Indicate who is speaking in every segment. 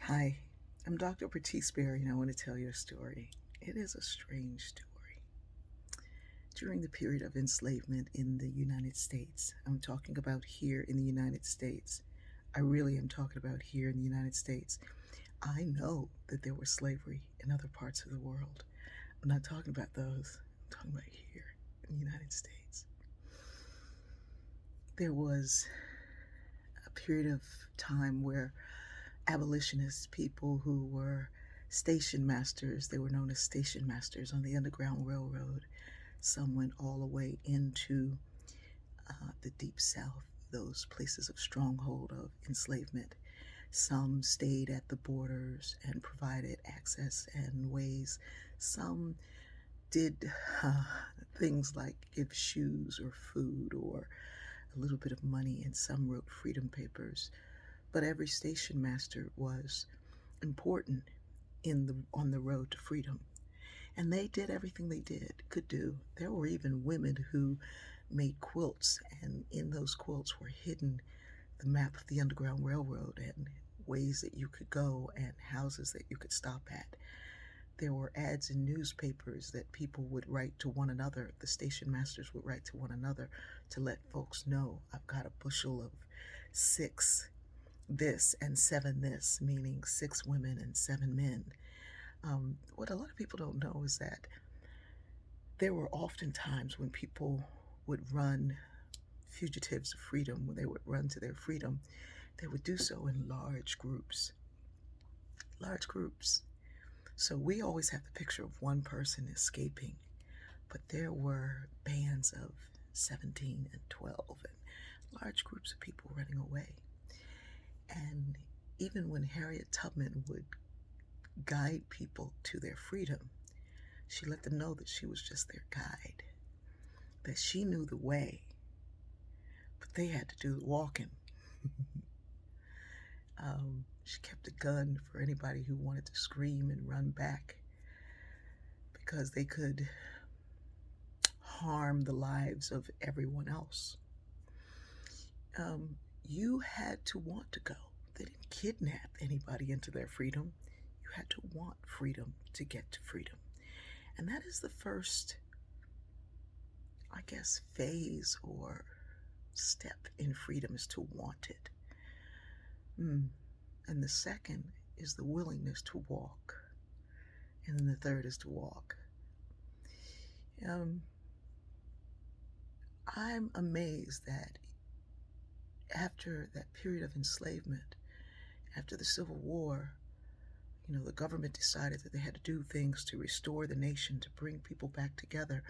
Speaker 1: Hi, I'm Dr. Bertice Berry, and I want to tell you a story. It is a strange story. During the period of enslavement in the United States, I'm talking about here in the United States. I really am talking about here in the United States. I know that there was slavery in other parts of the world. I'm not talking about those. I'm talking about here in the United States. There was a period of time where abolitionists, people who were station masters, they were known as station masters on the Underground Railroad. Some went all the way into the Deep South, those places of stronghold of enslavement. Some stayed at the borders and provided access and ways. Some did uh, things like give shoes or food or a little bit of money, and some wrote freedom papers. But every station master was important on the road to freedom. And they did everything they could do. There were even women who made quilts, and in those quilts were hidden the map of the Underground Railroad and ways that you could go and houses that you could stop at. There were ads in newspapers that people would write to one another. The station masters would write to one another to let folks know, I've got a bushel of 6 this and 7 this, meaning 6 women and 7 men. What a lot of people don't know is that there were often times when people would run fugitives of freedom, when they would run to their freedom, they would do so in large groups. Large groups. So we always have the picture of one person escaping, but there were bands of 17 and 12 and large groups of people running away. And even when Harriet Tubman would guide people to their freedom, she let them know that she was just their guide, that she knew the way, but they had to do the walking. She kept a gun for anybody who wanted to scream and run back because they could harm the lives of everyone else. You had to want to go. They didn't kidnap anybody into their freedom. You had to want freedom to get to freedom. And that is the first, I guess, phase or step in freedom, is to want it. And the second is the willingness to walk. And then the third is to walk. I'm amazed that after that period of enslavement, after the Civil War, the government decided that they had to do things to restore the nation, to bring people back together.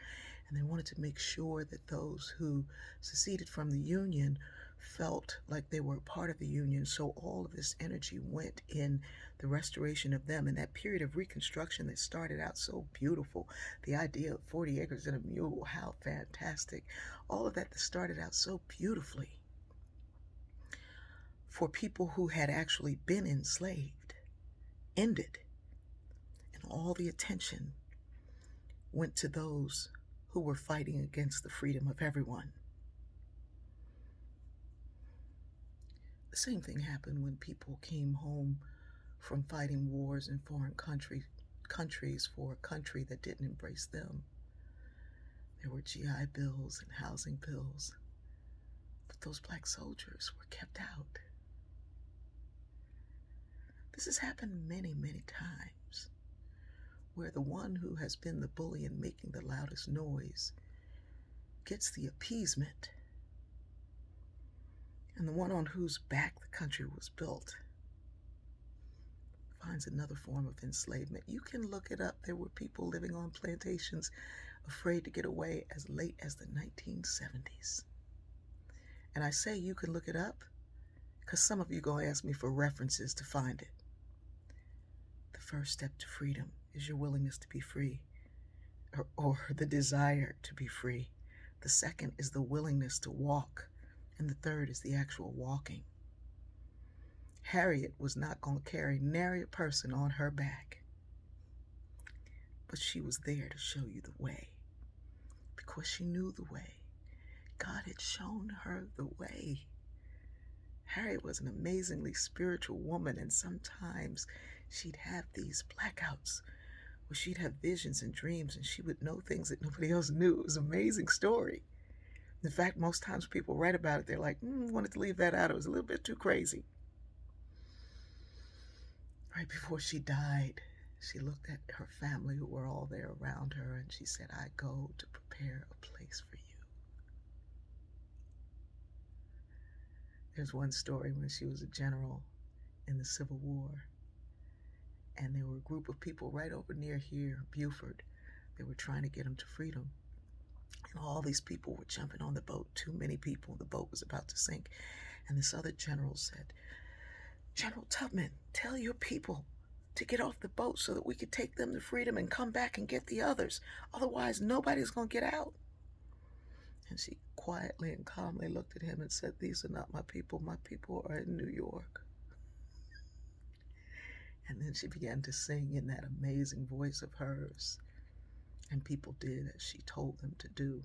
Speaker 1: And they wanted to make sure that those who seceded from the Union felt like they were a part of the Union. So all of this energy went in the restoration of them. And that period of Reconstruction that started out so beautiful, the idea of 40 acres and a mule, how fantastic. All of that started out so beautifully for people who had actually been enslaved ended. And all the attention went to those who were fighting against the freedom of everyone. The same thing happened when people came home from fighting wars in foreign countries for a country that didn't embrace them. There were GI bills and housing bills, but those black soldiers were kept out. This has happened many, many times, where the one who has been the bully and making the loudest noise gets the appeasement, and the one on whose back the country was built finds another form of enslavement. You can look it up. There were people living on plantations afraid to get away as late as the 1970s. And I say you can look it up because some of you are going to ask me for references to find it. The first step to freedom is your willingness to be free, or the desire to be free. The second is the willingness to walk, and the third is the actual walking. Harriet was not going to carry nary a person on her back, but she was there to show you the way, because she knew the way. God had shown her the way. Harriet was an amazingly spiritual woman, and sometimes she'd have these blackouts where she'd have visions and dreams, and she would know things that nobody else knew. It was an amazing story. In fact, most times people write about it, they're like, wanted to leave that out. It was a little bit too crazy. Right before she died, she looked at her family who were all there around her, and she said, I go to prepare a place for you. There's one story when she was a general in the Civil War, and there were a group of people right over near here, Beaufort. They were trying to get them to freedom. And all these people were jumping on the boat, too many people. The boat was about to sink. And this other general said, General Tubman, tell your people to get off the boat so that we could take them to freedom and come back and get the others. Otherwise, nobody's going to get out. And she quietly and calmly looked at him and said, these are not my people. My people are in New York. And then she began to sing in that amazing voice of hers. And people did as she told them to do.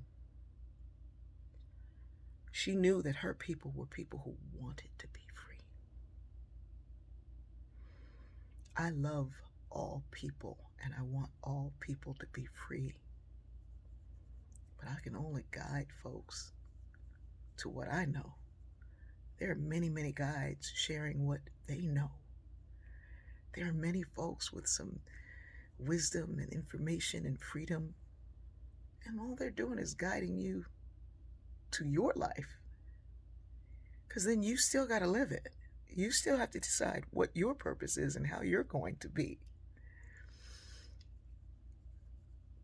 Speaker 1: She knew that her people were people who wanted to be free. I love all people, and I want all people to be free. But I can only guide folks to what I know. There are many, many guides sharing what they know. There are many folks with some wisdom and information and freedom, and all they're doing is guiding you to your life, because then you still got to live it. You still have to decide what your purpose is and how you're going to be.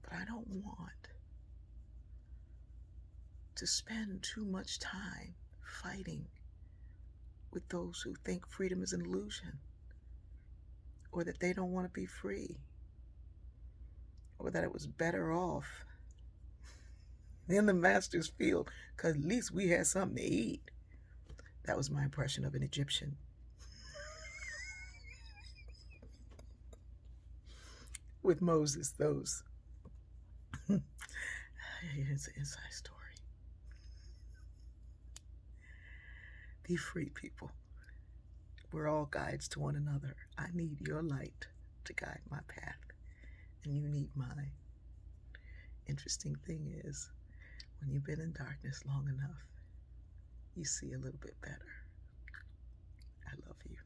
Speaker 1: But I don't want to spend too much time fighting with those who think freedom is an illusion, or that they don't want to be free, or that it was better off in the master's field because at least we had something to eat. That was my impression of an Egyptian. With Moses, those. It's an inside story. Be free, people. We're all guides to one another. I need your light to guide my path, and you need mine. Interesting thing is, when you've been in darkness long enough, you see a little bit better. I love you.